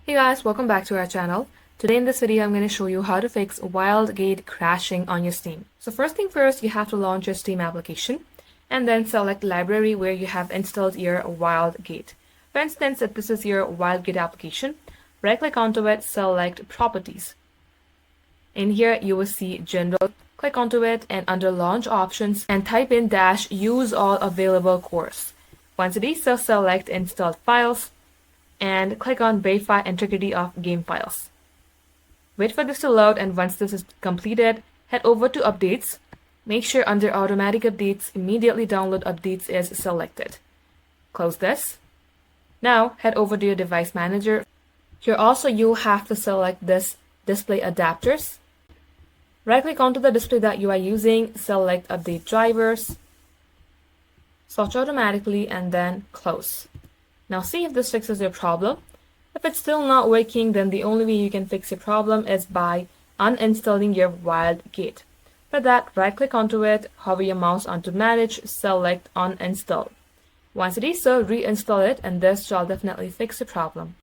Hey guys, welcome back to our channel. Today in this video, I'm going to show you how to fix Wildgate crashing on your Steam. So first thing first, you have to launch your Steam application and then select library where you have installed your Wildgate. For instance, if this is your Wildgate application, right click onto it, select properties. In here, you will see general, click onto it and under launch options and type in --use all available cores. Once it is so, select installed files and click on verify integrity of game files. Wait for this to load, and once this is completed, head over to updates. Make sure under automatic updates, immediately download updates is selected. Close this. Now head over to your device manager. Here also you'll have to select this display adapters. Right click onto the display that you are using, select update drivers, search automatically and then close. Now see if this fixes your problem. If it's still not working, then the only way you can fix your problem is by uninstalling your Wildgate. For that, right click onto it, hover your mouse onto manage, select uninstall. Once it is so, reinstall it and this shall definitely fix the problem.